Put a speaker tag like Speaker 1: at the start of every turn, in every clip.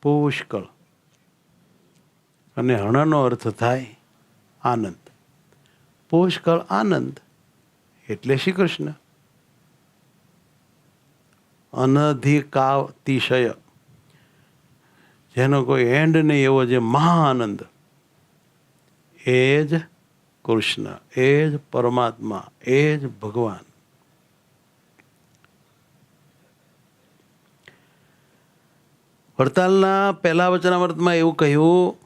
Speaker 1: પુષ્કળ, અને હણનો અર્થ થાય આનંદ. પુષ્કળ આનંદ એટલે શ્રી કૃષ્ણ. અનધિકાતિશય, જેનો કોઈ એન્ડ નહીં એવો જે મહાઆનંદ, એ જ કૃષ્ણ, એ જ પરમાત્મા, એ જ ભગવાન. વડતાલના પહેલા વચનામૃતમાં એવું કહ્યું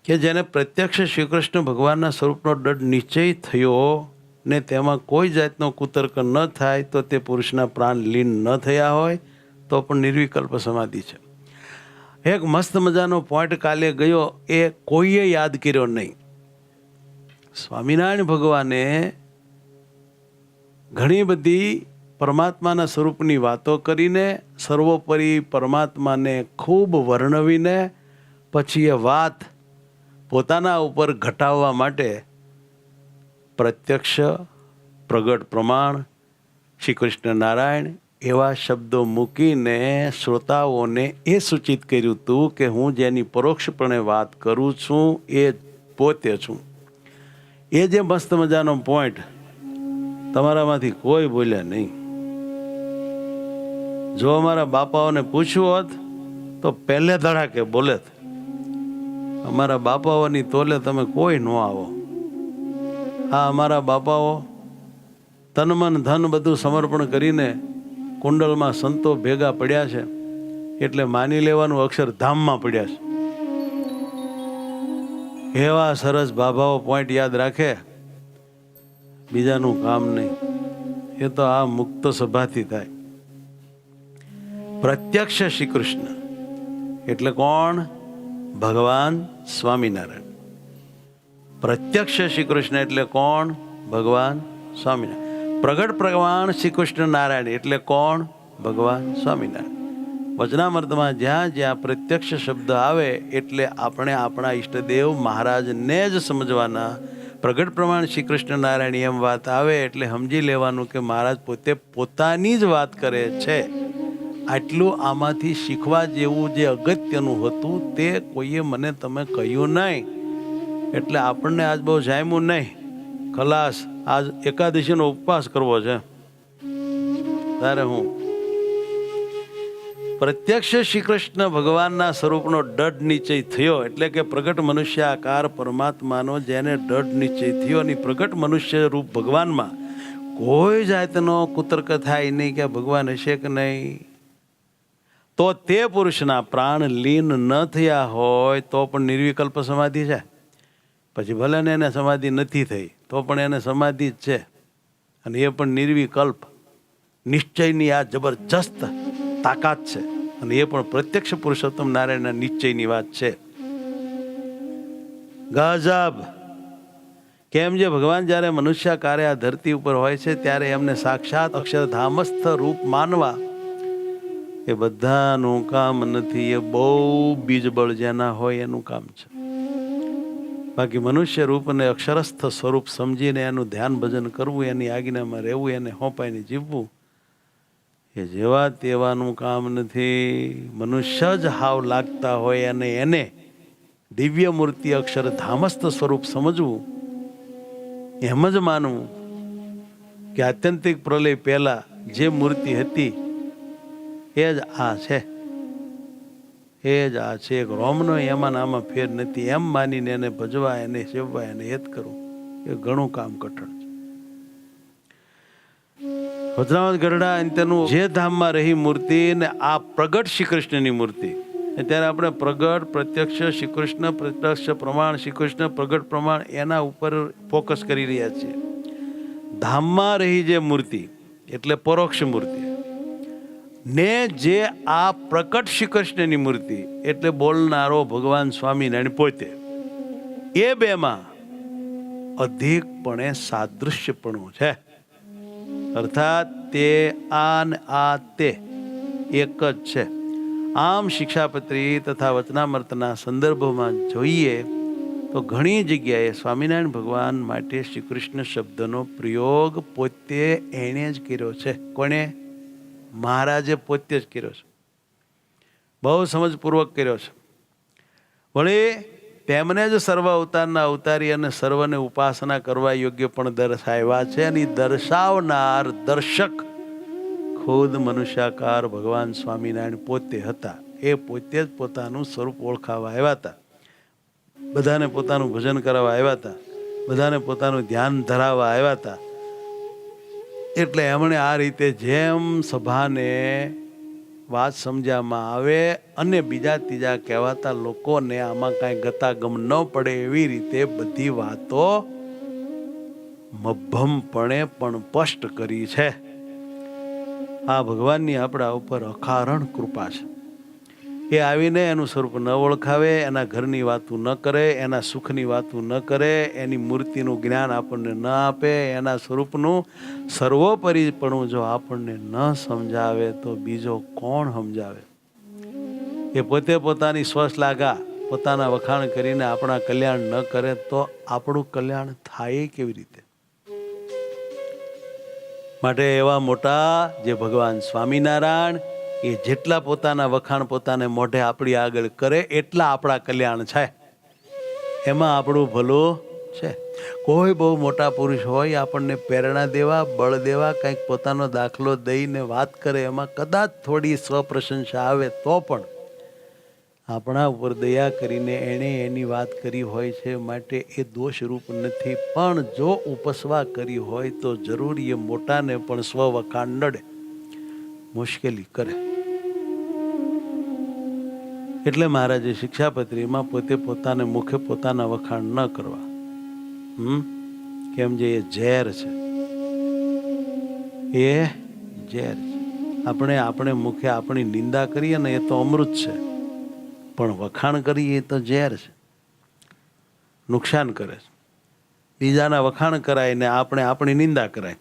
Speaker 1: કે જેને પ્રત્યક્ષ શ્રી કૃષ્ણ ભગવાનના સ્વરૂપનો દૃઢ નિશ્ચય થયો ને તેમાં કોઈ જાતનો કુતર્ક ન થાય તો તે પુરુષના પ્રાણ લીન ન થયા હોય તો પણ નિર્વિકલ્પ સમાધિ છે. એક મસ્ત મજાનો પોઈન્ટ કાલે ગયો, એ કોઈએ યાદ કર્યો નહીં. સ્વામિનારાયણ ભગવાને ઘણી બધી પરમાત્માના સ્વરૂપની વાતો કરીને, સર્વોપરી પરમાત્માને ખૂબ વર્ણવીને, પછી એ વાત પોતાના ઉપર ઘટાડવા માટે પ્રત્યક્ષ, પ્રગટ પ્રમાણ, શ્રી કૃષ્ણ નારાયણ એવા શબ્દો મૂકીને શ્રોતાઓને એ સૂચિત કર્યું હતું કે હું જેની પરોક્ષપણે વાત કરું છું એ પોતે છું. એ જે મસ્ત મજાનો પોઈન્ટ તમારામાંથી કોઈ બોલ્યા નહીં. જો અમારા બાપાઓને પૂછ્યું હોત તો પહેલે ધડાકે બોલે. અમારા બાપાઓની તોલે તમે કોઈ ન આવો. હા, અમારા બાપાઓ તન મન ધન બધું સમર્પણ કરીને કુંડલમાં સંતો ભેગા પડ્યા છે એટલે માની લેવાનું અક્ષરધામમાં પડ્યા છે. એવા સરસ બાબાઓ પોઈન્ટ યાદ રાખે, બીજાનું કામ નહીં. એ તો આ મુક્ત સભાથી થાય. પ્રત્યક્ષ શ્રી કૃષ્ણ એટલે કોણ? ભગવાન સ્વામિનારાયણ. પ્રત્યક્ષ શ્રી કૃષ્ણ એટલે કોણ? ભગવાન સ્વામિનારાયણ. પ્રગટ પ્રમાણ શ્રી કૃષ્ણ નારાયણ એટલે કોણ? ભગવાન સ્વામિનારાયણ. વચનામૃતમાં જ્યાં જ્યાં પ્રત્યક્ષ શબ્દ આવે એટલે આપણે આપણા ઈષ્ટદેવ મહારાજને જ સમજવાના. પ્રગટ પ્રમાણ શ્રી કૃષ્ણ નારાયણ એમ વાત આવે એટલે સમજી લેવાનું કે મહારાજ પોતે પોતાની જ વાત કરે છે. આટલું આમાંથી શીખવા જેવું જે અગત્યનું હતું તે કોઈએ મને તમે કહ્યું નહીં, એટલે આપણને આજ બહુ જામ્યું નહીં. ખલાસ, આજ એકાદશીનો ઉપવાસ કરવો છે. ત્યારે હું પ્રત્યક્ષ શ્રી કૃષ્ણ ભગવાનના સ્વરૂપનો દૃઢ નિશ્ચય થયો એટલે કે પ્રગટ મનુષ્ય આકાર પરમાત્માનો જેને દૃઢ નિશ્ચય થયો અને પ્રગટ મનુષ્ય રૂપ ભગવાનમાં કોઈ જાતનો કુતર્ક થાય નહીં કે ભગવાન હશે કે નહીં, તો તે પુરુષના પ્રાણ લીન ન થયા હોય તો પણ નિર્વિકલ્પ સમાધિ છે. પછી ભલે ને એને સમાધિ નથી થઈ તો પણ એને સમાધિ જ છે, અને એ પણ નિર્વિકલ્પ નિશ્ચયની આ જબરજસ્ત તાકાત છે, અને એ પણ પ્રત્યક્ષ પુરુષોત્તમ નારાયણના નિશ્ચયની વાત છે. ગજબ! કેમ જે ભગવાન જ્યારે મનુષ્યાકારે આ ધરતી ઉપર હોય છે ત્યારે એમને સાક્ષાત અક્ષરધામસ્થ રૂપ માનવા એ બધાનું કામ નથી. એ બહુ બીજબળ જેના હોય એનું કામ છે. બાકી મનુષ્ય રૂપ અને અક્ષરસ્થ સ્વરૂપ સમજીને એનું ધ્યાન ભજન કરવું, એની આજ્ઞામાં રહેવું, એને હોંપાઈને જીવવું, એ જેવા તેવાનું કામ નથી. મનુષ્ય જ હાવ લાગતા હોય અને એને દિવ્ય મૂર્તિ અક્ષરધામસ્થ સ્વરૂપ સમજવું, એમ જ માનવું કે આત્યંતિક પ્રલય પહેલા જે મૂર્તિ હતી એ જ આ છે, એ જ આ છે. એક રોમનો એમાં આમાં ફેર નથી. એમ માનીને એને ભજવા, એને સેવવા, એને હેત કરવું એ ઘણું કામ કઠણ છે. વચનામૃત ગરડા અંત્યનું જે ધામમાં રહી મૂર્તિ ને આ પ્રગટ શ્રી કૃષ્ણની મૂર્તિ, ત્યારે આપણે પ્રગટ પ્રત્યક્ષ શ્રી કૃષ્ણ, પ્રત્યક્ષ પ્રમાણ શ્રી કૃષ્ણ, પ્રગટ પ્રમાણ એના ઉપર ફોકસ કરી રહ્યા છીએ. ધામમાં રહી જે મૂર્તિ એટલે પરોક્ષ મૂર્તિ, ને જે આ પ્રકટ શ્રી કૃષ્ણની મૂર્તિ એટલે બોલનારો ભગવાન સ્વામિનારાયણ પોતે, એ બેમાં અધિકપણે સાદૃશ્યપણું છે. અર્થાત તે આ ને આ તે એક જ છે. આમ શિક્ષાપત્રી તથા વચનામૃતના સંદર્ભમાં જોઈએ તો ઘણી જગ્યાએ સ્વામિનારાયણ ભગવાન માટે શ્રી કૃષ્ણ શબ્દનો પ્રયોગ પોતે એણે જ કર્યો છે. કોણે? મહારાજે પોતે જ કર્યો છે. બહુ સમજપૂર્વક કર્યો છે. વળી તેમને જ સર્વ અવતારના અવતારી અને સર્વને ઉપાસના કરવા યોગ્ય પણ દર્શાવ્યા છે. અને દર્શાવનાર દર્શક ખુદ મનુષ્યાકાર ભગવાન સ્વામિનારાયણ પોતે હતા. એ પોતે જ પોતાનું સ્વરૂપ ઓળખાવા આવ્યા હતા, બધાને પોતાનું ભજન કરાવવા આવ્યા હતા, બધાને પોતાનું ધ્યાન ધરાવવા આવ્યા હતા. એટલે એમણે આ રીતે જેમ સભાને વાત સમજવામાં આવે અને બીજા ત્રીજા કહેવાતા લોકોને આમાં કાંઈ ગતાગમ ન પડે એવી રીતે બધી વાતો મભ્ભમપણે પણ સ્પષ્ટ કરી છે. આ ભગવાનની આપણા ઉપર અકારણ કૃપા છે. એ આવીને એનું સ્વરૂપ ન ઓળખાવે, એના ઘરની વાતું ન કરે, એના સુખની વાતું ન કરે, એની મૂર્તિનું જ્ઞાન આપણને ન આપે, એના સ્વરૂપનું સર્વોપરીપણું જો આપણને ન સમજાવે તો બીજો કોણ સમજાવે? એ પોતે પોતાની સ્વશ્લાઘા, પોતાના વખાણ કરીને આપણા કલ્યાણ ન કરે તો આપણું કલ્યાણ થાય કેવી રીતે? માટે એવા મોટા જે ભગવાન સ્વામિનારાયણ, એ જેટલા પોતાના વખાણ પોતાને મોઢે આપણી આગળ કરે એટલા આપણા કલ્યાણ છે, એમાં આપણું ભલું છે. કોઈ બહુ મોટા પુરુષ હોય, આપણને પ્રેરણા દેવા, બળ દેવા, કંઈક પોતાનો દાખલો દઈને વાત કરે, એમાં કદાચ થોડી સ્વપ્રશંસા આવે તો પણ આપણા ઉપર દયા કરીને એણે એની વાત કરી હોય છે માટે એ દોષરૂપ નથી. પણ જો ઉપસવા કરી હોય તો જરૂર એ મોટાને પણ સ્વ વખાણ નડે, મુશ્કેલી કરે. એટલે મહારાજે શિક્ષાપત્રીમાં પોતે પોતાને મુખે પોતાના વખાણ ન કરવા. કેમ? જે એ ઝેર છે, એ ઝેર છે. આપણે મુખે આપણી નિંદા કરીએ ને એ તો અમૃત છે, પણ વખાણ કરીએ એ તો ઝેર છે, નુકસાન કરે છે. બીજાના વખાણ કરાય ને આપણે આપણી નિંદા કરાય.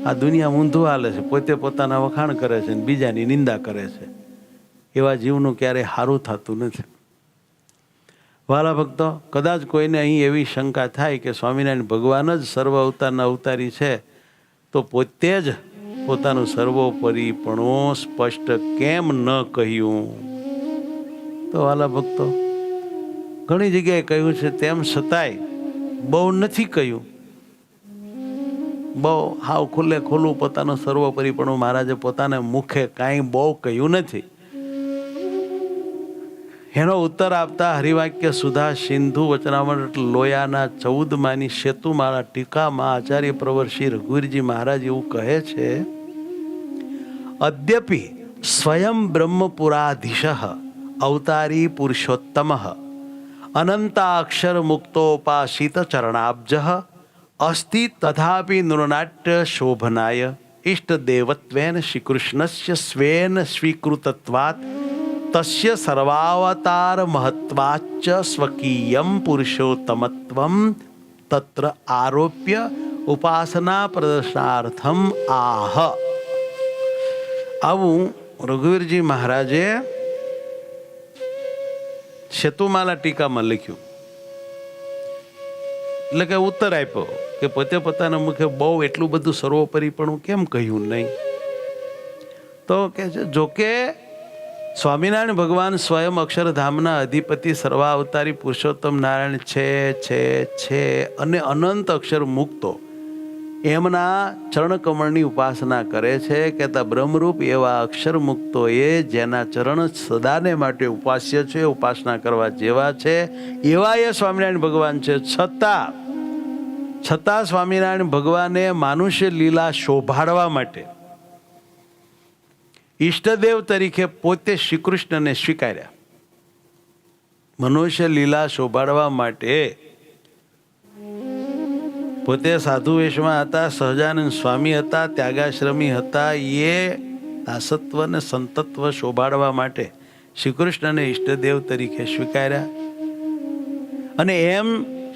Speaker 1: આ દુનિયા ઊંધું હાલે છે. પોતે પોતાના વખાણ કરે છે ને બીજાની નિંદા કરે છે. એવા જીવનું ક્યારેય સારું થતું નથી. વાલા ભક્તો, કદાચ કોઈને અહીં એવી શંકા થાય કે સ્વામિનારાયણ ભગવાન જ સર્વ અવતારના અવતારી છે તો પોતે જ પોતાનું સર્વોપરીપણું સ્પષ્ટ કેમ ન કહ્યું? તો વાલા ભક્તો, ઘણી જગ્યાએ કહ્યું છે, તેમ છતાંય બહુ નથી કહ્યું. બહુ હાવ ખુલ્લે ખુલ્લું પોતાનું સર્વોપરીપણું મહારાજે પોતાને મુખે કાંઈ બહુ કહ્યું નથી. એનો ઉત્તર આપતા હરિવાક્ય સુધા સિંધુ વચનામૃત લોયાના 14માની સેતુમાળા ટીકામાં આચાર્ય પ્રવર શ્રી રઘુવીરજી મહારાજ એવું કહે છે, અદ્યપિ સ્વયં બ્રહ્મપુરાધીશ અવતારી પુરુષોત્તમ અનંતાક્ષર મુક્તોપાસિત ચરણાબ્જ અસ્તિ તથાપિ નૃનાટ્ય શોભનાય ઇષ્ટદેવત્વેન શ્રીકૃષ્ણસ્ય સ્વેન સ્વીકૃતત્વાત તસ્ય સર્વાવતાર મહત્વાચ્ચ સ્વકીયમ પુરુષોત્તમત્વમ તત્ર આરોપ્ય ઉપાસના પ્રદર્શનાર્થમ આહ. આવું રઘુવીરજી મહારાજે સેતુમાલા ટીકામાં લખ્યું. એટલે કે ઉત્તર આપ્યો કે પોતે પોતાના મુખે બહુ એટલું બધું સર્વોપરીપણું કેમ કહ્યું નહીં? તો કે છે, જોકે સ્વામિનારાયણ ભગવાન સ્વયં અક્ષરધામના અધિપતિ સર્વાવતારી પુરુષોત્તમ નારાયણ છે અને અનંત અક્ષર મુક્તો એમના ચરણકમળની ઉપાસના કરે છે. કહેતા બ્રહ્મરૂપ એવા અક્ષર મુક્તોએ જેના ચરણ સદાને માટે ઉપાસ્ય છે, ઉપાસના કરવા જેવા છે, એવા એ સ્વામિનારાયણ ભગવાન છે. છતાં સ્વામિનારાયણ ભગવાને માનુષ્ય લીલા શોભાડવા માટે ઈષ્ટદેવ તરીકે પોતે શ્રી કૃષ્ણને સ્વીકાર્યા. મનુષ્ય લીલા શોભાડવા માટે પોતે સાધુ વેશમાં હતા, સહજાનંદ સ્વામી હતા, ત્યાગાશ્રમી હતા. એ દાસત્વ ને સંતત્વ શોભાડવા માટે શ્રી કૃષ્ણને ઈષ્ટદેવ તરીકે સ્વીકાર્યા. અને એમ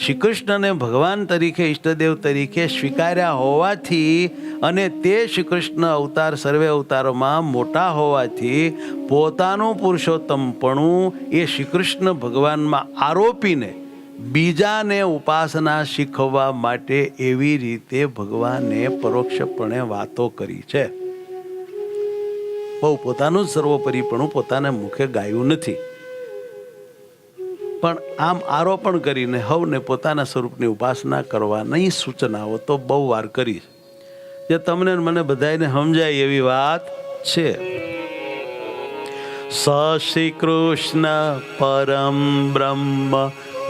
Speaker 1: શ્રી કૃષ્ણને ભગવાન તરીકે ઈષ્ટદેવ તરીકે સ્વીકાર્યા હોવાથી અને તે શ્રી કૃષ્ણ અવતાર સર્વે અવતારોમાં મોટા હોવાથી પોતાનું પુરુષોત્તમપણું એ શ્રી કૃષ્ણ ભગવાનમાં આરોપીને બીજાને ઉપાસના શીખવવા માટે એવી રીતે ભગવાને પરોક્ષપણે વાતો કરી છે. બહુ પોતાનું જ સર્વોપરીપણું પોતાને મુખે ગાયું નથી, પણ આમ આરોપણ કરીને હવને પોતાના સ્વરૂપની ઉપાસના કરવાની સૂચનાઓ તો બહુ વાર કરી છે, જે તમને મને બધાને સમજાય એવી વાત છે. સ શ્રી કૃષ્ણ પરમ બ્રહ્મ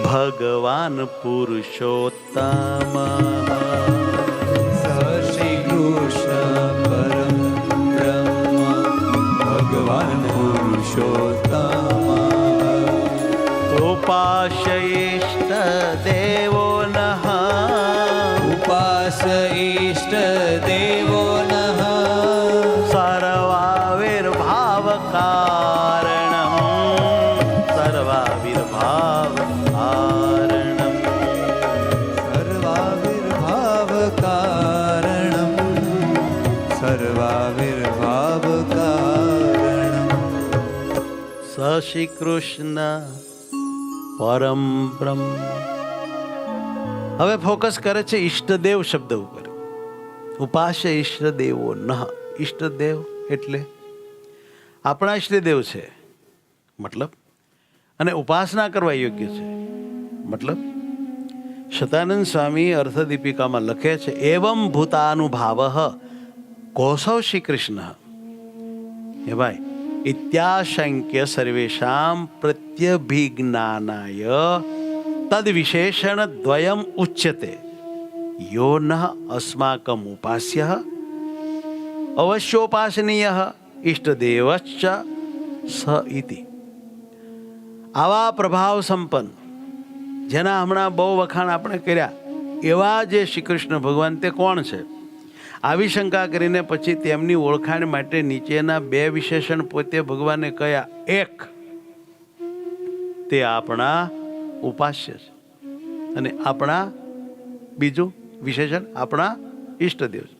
Speaker 1: ભગવાન પુરુષોત્તમ.
Speaker 2: શ્રી કૃષ્ણ પરમ બ્રહ્મ ભગવાન પુરુષોત્તમ.
Speaker 1: ઉપાસ્ય ઇષ્ટ દેવો નઃ,
Speaker 2: ઉપાસ ઇષ્ટ દેવો નઃ.
Speaker 1: સર્વાવિર્ભાવ કારણમ, સર્વાવિર્ભાવ કારણમ.
Speaker 2: સર્વાવિર્ભાવ કારણમ, સર્વાવિર્ભાવ કારણમ.
Speaker 1: સ શ્રી કૃષ્ણ પરમ બ્રહ્મ. હવે ફોકસ કરે છે ઈષ્ટદેવ શબ્દ ઉપર. ઉપાસ્ય ઈષ્ટદેવો નઃ. ઈષ્ટદેવ એટલે આપણા ઈષ્ટદેવ છે મતલબ, અને ઉપાસના કરવા યોગ્ય છે મતલબ. શતાનંદ સ્વામી અર્થદીપિકામાં લખે છે, એવમ ભૂતાનુભાવ કોસૌ શ્રી કૃષ્ણ. હે ભાઈ, ઇત્યાશંક્ય સર્વેષાં પ્રત્યભિજ્ઞાનાય તદ વિશેષણ દ્વયમ ઉચ્યતે. યો ન અસ્માકમ ઉપાસ્ય અવશ્યોપાસનીય ઇષ્ટદેવશ્ચ સ ઇતિ. આવા પ્રભાવ સંપન્ન, જેના હમણાં બહુ વખાણ આપણે કર્યા, એવા જે શ્રી કૃષ્ણ ભગવાન તે કોણ છે? આવી શંકા કરીને પછી તેમની ઓળખાણ માટે નીચેના બે વિશેષણ પોતે ભગવાને કયા. એક, તે આપણા ઉપાસ્ય છે, અને આપણા બીજું વિશેષણ આપણા ઈષ્ટદેવ છે.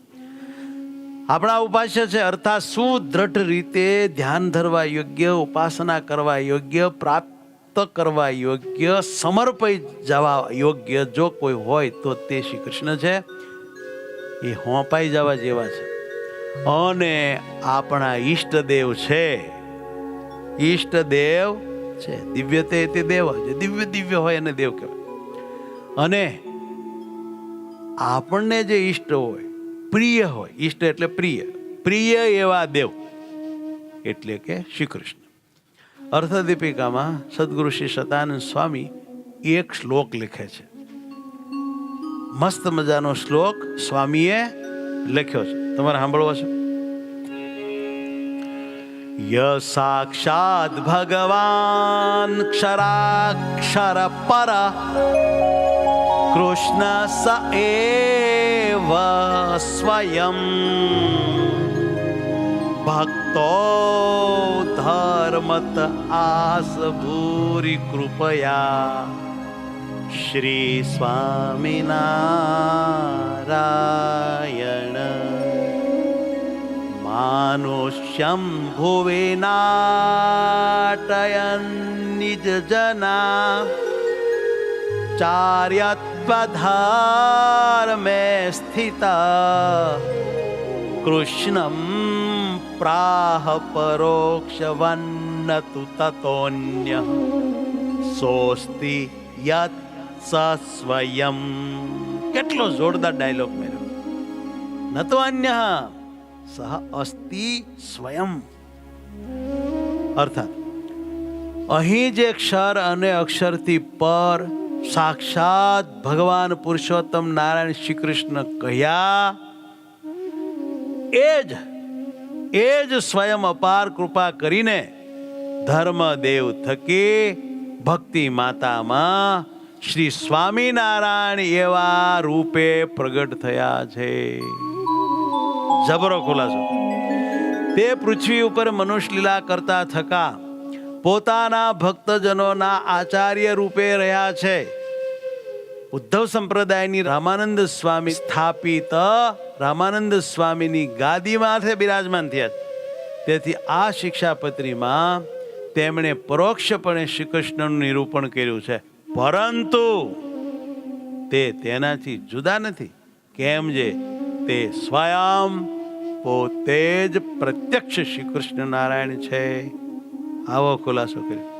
Speaker 1: આપણા ઉપાસ્ય છે અર્થાત સુદ્રઢ રીતે ધ્યાન ધરવા યોગ્ય, ઉપાસના કરવા યોગ્ય, પ્રાપ્ત કરવા યોગ્ય, સમર્પિત જવા યોગ્ય જો કોઈ હોય તો તે શ્રી કૃષ્ણ છે. એ હોંપાઈ જવા જેવા છે. અને આપણા ઈષ્ટદેવ છે, ઈષ્ટદેવ છે. દિવ્ય તે દેવ, જે દિવ્ય દિવ્ય હોય એને દેવ કહેવાય. અને આપણને જે ઈષ્ટ હોય, પ્રિય હોય, ઈષ્ટ એટલે પ્રિય, પ્રિય એવા દેવ એટલે કે શ્રી કૃષ્ણ. અર્થદીપિકામાં સદગુરુ શ્રી સતાનંદ સ્વામી એક શ્લોક લખે છે. મસ્ત મજાનો શ્લોક સ્વામીએ લખ્યો છે, તમારે સાંભળવો છે. ય સાક્ષાત ભગવાન ક્ષરાક્ષર પર કૃષ્ણ સ એવ સ્વયં ભક્તો ધર્મત આસ ભૂરી કૃપયા શ્રી સ્વામિનારાયણ. માનુષ્યમ ભુવે નાટયન નિજ જના ચાર્યત્વધાર્મે સ્થિતા કૃષ્ણમ પ્રાહ પરોક્ષવન્નતુ તતોન્ય સોસ્તિ યત સ્વયં. કેટલો જોરદાર ડાયલોગ મેળવ્યો. ન તો અન્ય સહ અસ્તિ સ્વયં. અર્થાત અહીં જે ક્ષર અને અક્ષરથી પર સાક્ષાત ભગવાન પુરુષોત્તમ નારાયણ શ્રી કૃષ્ણ કહ્યા, એ જ સ્વયં અપાર કૃપા કરીને ધર્મદેવ થકી ભક્તિ માતામાં શ્રી સ્વામિનારાયણ એવા રૂપે પ્રગટ થયા છે. જબરો ખુલાસો. તે પૃથ્વી ઉપર મનુષ્ય લીલા કરતા થકા પોતાના ભક્તજનોના આચાર્ય રૂપે રહ્યા છે. ઉદ્ધવ સંપ્રદાયની રામાનંદ સ્વામી સ્થાપિત રામાનંદ સ્વામીની ગાદી માથે બિરાજમાન થયા. તેથી આ શિક્ષાપત્રીમાં તેમણે પરોક્ષપણે શ્રી કૃષ્ણનું નિરૂપણ કર્યું છે, પરંતુ તે તેનાથી જુદા નથી. કેમ જે તે સ્વયં પોતે જ પ્રત્યક્ષ શ્રી કૃષ્ણ નારાયણ છે. આવો ખુલાસો કર્યો.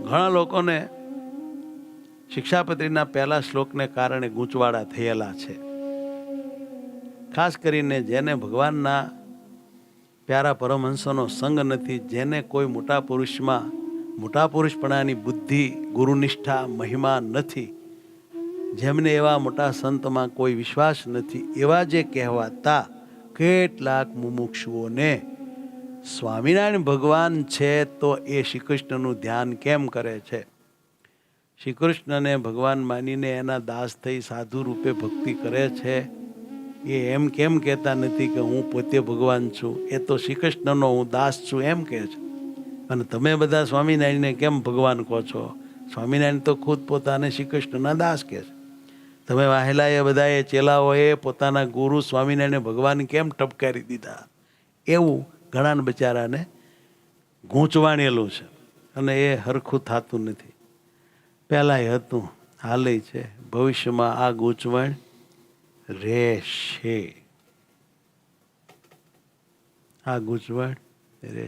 Speaker 1: ઘણા લોકોને શિક્ષાપત્રીના પહેલા શ્લોકને કારણે ગૂંચવાડા થયેલા છે. ખાસ કરીને જેને ભગવાનના પ્યારા પરમહંસોનો સંગ નથી, જેને કોઈ મોટા પુરુષમાં મોટા પુરુષપણાની બુદ્ધિ, ગુરુનિષ્ઠા, મહિમા નથી, જેમને એવા મોટા સંતમાં કોઈ વિશ્વાસ નથી, એવા જે કહેવાતા કેટલાક મુમુક્ષુઓને સ્વામિનારાયણ ભગવાન છે તો એ શ્રી કૃષ્ણનું ધ્યાન કેમ કરે છે? શ્રી કૃષ્ણને ભગવાન માનીને એના દાસ થઈ સાધુ રૂપે ભક્તિ કરે છે. એ એમ કેમ કહેતા નથી કે હું પોતે ભગવાન છું, એ તો શ્રી કૃષ્ણનો હું દાસ છું એમ કહે છે. અને તમે બધા સ્વામિનારાયણને કેમ ભગવાન કહો છો? સ્વામિનારાયણ તો ખુદ પોતાને શ્રી કૃષ્ણના દાસ કહે છે. તમે વાહેલા એ બધા એ ચેલાઓએ પોતાના ગુરુ સ્વામિનારાયણને ભગવાન કેમ ટપકારી દીધા? એવું ઘણા બચારાને ગૂંચવાણેલું છે અને એ હરખું થતું નથી. પહેલાંય હતું, હાલે છે, ભવિષ્યમાં આ ગૂંચવણ રહેશે. આ ગૂંચવણ રહેશે.